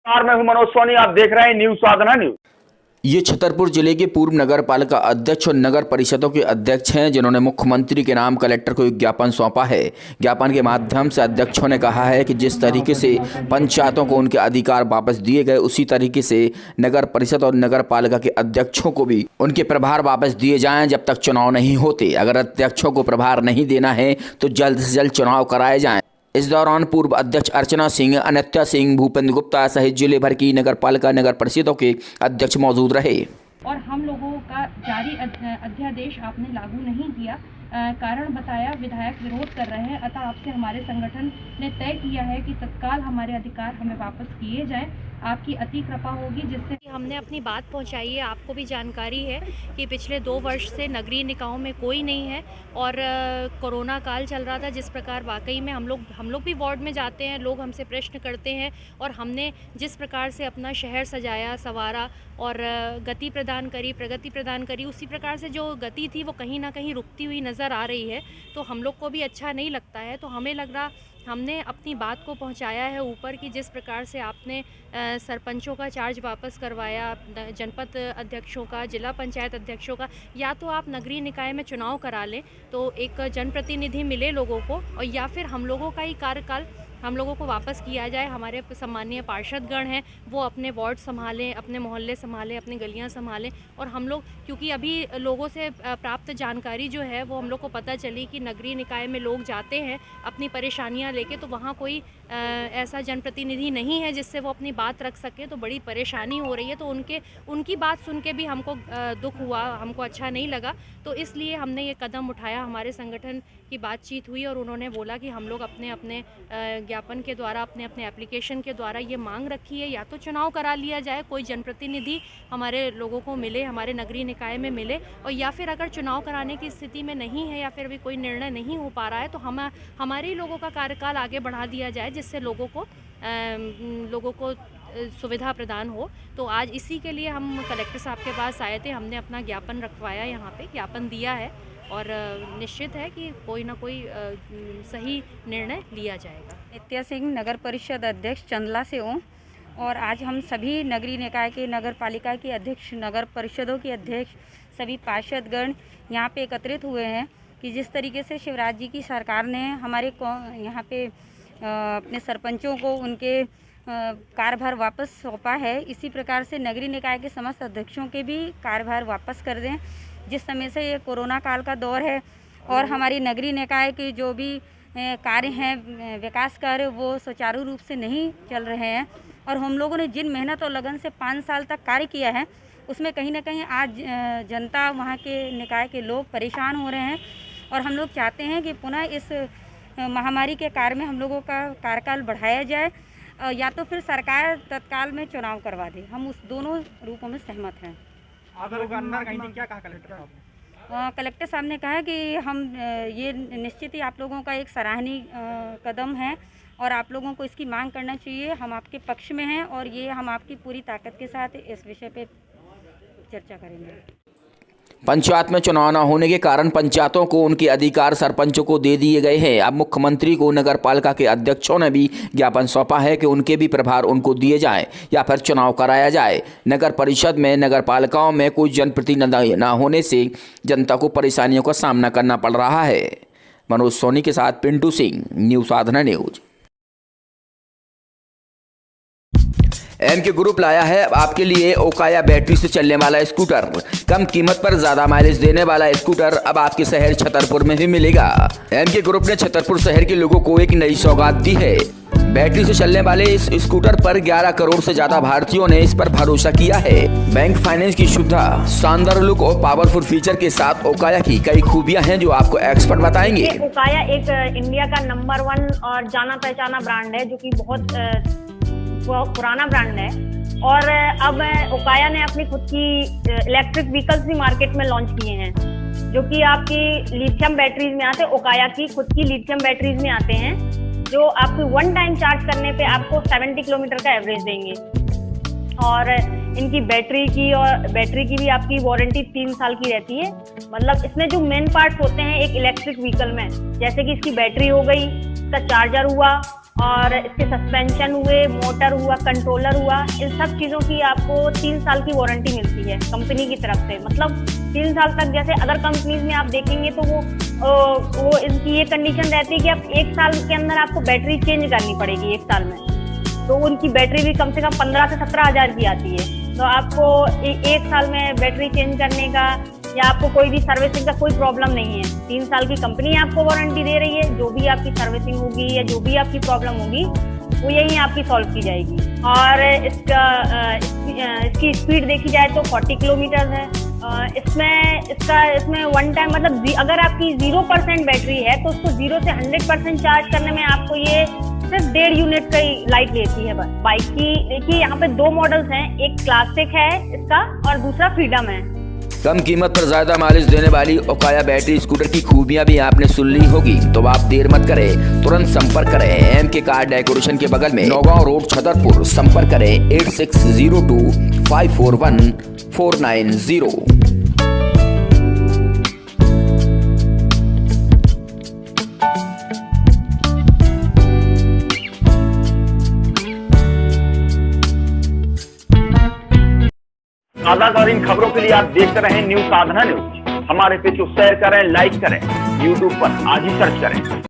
मैं हूं मनोज सोनी। आप देख रहे हैं न्यूज साधना न्यूज। ये छतरपुर जिले के पूर्व नगर पालिका अध्यक्ष और नगर परिषदों के अध्यक्ष हैं, जिन्होंने मुख्यमंत्री के नाम कलेक्टर को एक ज्ञापन सौंपा है। ज्ञापन के माध्यम से अध्यक्षों ने कहा है कि जिस तरीके से पंचायतों को उनके अधिकार वापस दिए गए, उसी तरीके से नगर परिषद और नगर पालिका के अध्यक्षों को भी उनके प्रभार वापस दिए जाएं जब तक चुनाव नहीं होते। अगर अध्यक्षों को प्रभार नहीं देना है तो जल्द से जल्द चुनाव कराए जाएं। इस दौरान पूर्व अध्यक्ष अर्चना सिंह, अनित्या सिंह, भूपेंद्र गुप्ता सहित जिले भर की नगर पालिका नगर परिषदों के अध्यक्ष मौजूद रहे। और हम लोगों का जारी अध्यादेश आपने लागू नहीं किया, कारण बताया, विधायक विरोध कर रहे हैं। अतः आपसे हमारे संगठन ने तय किया है कि तत्काल हमारे अधिकार हमें वापस किए जाएं। आपकी अति कृपा होगी, जिससे हमने अपनी बात पहुंचाई है। आपको भी जानकारी है कि पिछले 2 वर्ष से नगरीय निकायों में कोई नहीं है और कोरोना काल चल रहा था। जिस प्रकार वाकई में हम लोग भी वार्ड में जाते हैं, लोग हमसे प्रश्न करते हैं और हमने जिस प्रकार से अपना शहर सजाया, संवारा और गति प्रदान करी, प्रगति प्रदान करी, उसी प्रकार से जो गति थी वो कहीं ना कहीं रुकती हुई नज़र आ रही है। तो हम लोग को भी अच्छा नहीं लगता है। तो हमें लग रहा हमने अपनी बात को पहुंचाया है ऊपर की, जिस प्रकार से आपने सरपंचों का चार्ज वापस करवाया, जनपद अध्यक्षों का, जिला पंचायत अध्यक्षों का, या तो आप नगरीय निकाय में चुनाव करा लें तो एक जनप्रतिनिधि मिले लोगों को, और या फिर हम लोगों का ही कार्यकाल हम लोगों को वापस किया जाए। हमारे सम्मानीय पार्षदगण हैं, वो अपने वार्ड संभालें, अपने मोहल्ले संभालें, अपनी गलियां संभालें। और हम लोग, क्योंकि अभी लोगों से प्राप्त जानकारी जो है वो हम लोग को पता चली कि नगरीय निकाय में लोग जाते हैं अपनी परेशानियां लेके, तो वहाँ कोई ऐसा जनप्रतिनिधि नहीं है जिससे वो अपनी बात रख सके, तो बड़ी परेशानी हो रही है। तो उनकी बात सुन के भी हमको दुख हुआ, हमको अच्छा नहीं लगा। तो इसलिए हमने ये कदम उठाया। हमारे संगठन की बातचीत हुई और उन्होंने बोला कि हम लोग अपने अपने ज्ञापन के द्वारा, अपने अपने एप्लीकेशन के द्वारा ये मांग रखी है, या तो चुनाव करा लिया जाए, कोई जनप्रतिनिधि हमारे लोगों को मिले, हमारे नगरीय निकाय में मिले, और या फिर अगर चुनाव कराने की स्थिति में नहीं है या फिर अभी कोई निर्णय नहीं हो पा रहा है तो हमारे ही लोगों का कार्यकाल आगे बढ़ा दिया जाए, जिससे लोगों को सुविधा प्रदान हो। तो आज इसी के लिए हम कलेक्टर साहब के पास आए थे। हमने अपना ज्ञापन रखवाया, यहाँ पे ज्ञापन दिया है और निश्चित है कि कोई ना कोई सही निर्णय लिया जाएगा। नित्या सिंह, नगर परिषद अध्यक्ष चंदला से हूँ और आज हम सभी नगरीय निकाय के, नगर पालिका के अध्यक्ष, नगर परिषदों के अध्यक्ष, सभी पार्षदगण यहाँ पे एकत्रित हुए हैं कि जिस तरीके से शिवराज जी की सरकार ने हमारे यहाँ पे अपने सरपंचों को उनके कार्यभार वापस सौंपा है, इसी प्रकार से नगरीय निकाय के समस्त अध्यक्षों के भी कार्यभार वापस कर दें। जिस समय से ये कोरोना काल का दौर है और हमारी नगरीय निकाय के जो भी कार्य हैं, विकास कार्य, वो सुचारू रूप से नहीं चल रहे हैं और हम लोगों ने जिन मेहनत और लगन से 5 साल तक कार्य किया है, उसमें कहीं ना कहीं आज जनता, वहाँ के निकाय के लोग परेशान हो रहे हैं और हम लोग चाहते हैं कि पुनः इस महामारी के कार्य में हम लोगों का कार्यकाल बढ़ाया जाए या तो फिर सरकार तत्काल में चुनाव करवा दे। हम उस दोनों रूपों में सहमत हैं। क्या कहा कलेक्टर साहब? कलेक्टर साहब ने कहा कि हम ये निश्चित ही आप लोगों का एक सराहनीय कदम है और आप लोगों को इसकी मांग करना चाहिए। हम आपके पक्ष में हैं और ये हम आपकी पूरी ताकत के साथ इस विषय पे चर्चा करेंगे। पंचायत में चुनाव न होने के कारण पंचायतों को उनके अधिकार सरपंचों को दे दिए गए हैं। अब मुख्यमंत्री को नगर पालिका के अध्यक्षों ने भी ज्ञापन सौंपा है कि उनके भी प्रभार उनको दिए जाएं या फिर चुनाव कराया जाए। नगर परिषद में, नगर पालिकाओं में कोई जनप्रतिनिधि न होने से जनता को परेशानियों का सामना करना पड़ रहा है। मनोज सोनी के साथ पिंटू सिंह, न्यूज साधना न्यूज। एमके ग्रुप लाया है आपके लिए ओकाया बैटरी से चलने वाला स्कूटर। कम कीमत पर ज्यादा माइलेज देने वाला स्कूटर अब आपके शहर छतरपुर में भी मिलेगा। एमके ग्रुप ने छतरपुर शहर के लोगों को एक नई सौगात दी है। बैटरी से चलने वाले इस स्कूटर पर 11 करोड़ से ज्यादा भारतीयों ने इस पर भरोसा किया है। बैंक फाइनेंस की सुविधा, शानदार लुक और पावरफुल फीचर के साथ ओकाया की कई खूबियां हैं जो आपको एक्सपर्ट बताएंगे। ओकाया एक इंडिया का नंबर 1 और जाना पहचाना ब्रांड है, जो कि बहुत पुराना ब्रांड है। और अब ओकाया ने अपनी खुद की इलेक्ट्रिक व्हीकल्स भी मार्केट में लॉन्च किए हैं, जो कि आपकी लिथियम बैटरीज में आते हैं। ओकाया की खुद की लिथियम बैटरीज में आते हैं, जो आपको 1 टाइम चार्ज करने पे आपको 70 किलोमीटर का एवरेज देंगे। और इनकी बैटरी की भी आपकी वारंटी 3 साल की रहती है। मतलब इसमें जो मेन पार्ट्स होते हैं एक इलेक्ट्रिक व्हीकल में, जैसे कि इसकी बैटरी हो गई, इसका चार्जर हुआ और इसके सस्पेंशन हुए, मोटर हुआ, कंट्रोलर हुआ, इन सब चीज़ों की आपको 3 साल की वारंटी मिलती है कंपनी की तरफ से। मतलब 3 साल तक, जैसे अदर कंपनीज में आप देखेंगे तो वो इनकी ये कंडीशन रहती है कि आप 1 साल के अंदर आपको बैटरी चेंज करनी पड़ेगी 1 साल में। तो उनकी बैटरी भी कम से कम 15 से 17 हज़ार की आती है। तो आपको 1 साल में बैटरी चेंज करने का या आपको कोई भी सर्विसिंग का कोई प्रॉब्लम नहीं है। 3 साल की कंपनी आपको वारंटी दे रही है। जो भी आपकी सर्विसिंग होगी या जो भी आपकी प्रॉब्लम होगी वो यही आपकी सॉल्व की जाएगी। और इसकी स्पीड देखी जाए तो 40 किलोमीटर है। इसमें वन टाइम, मतलब अगर आपकी 0% बैटरी है तो उसको 0 से 100% चार्ज करने में आपको ये सिर्फ 1.5 यूनिट का ही लाइट लेती है बाइक की। देखिए यहाँ पे 2 मॉडल्स हैं, एक क्लासिक है इसका और दूसरा फ्रीडम है। कम कीमत पर ज्यादा माइलेज देने वाली ओकाया बैटरी स्कूटर की खूबियां भी आपने सुन ली होगी, तो आप देर मत करें, तुरंत संपर्क करें MK कार डेकोरेशन के बगल में नौगांव रोड छतरपुर। संपर्क करें 8602 541 490। ताज़ा इन खबरों के लिए आप देखते रहें न्यूज़ साधना न्यूज़। हमारे पेज को शेयर करें, लाइक करें, YouTube पर आज ही सर्च करें।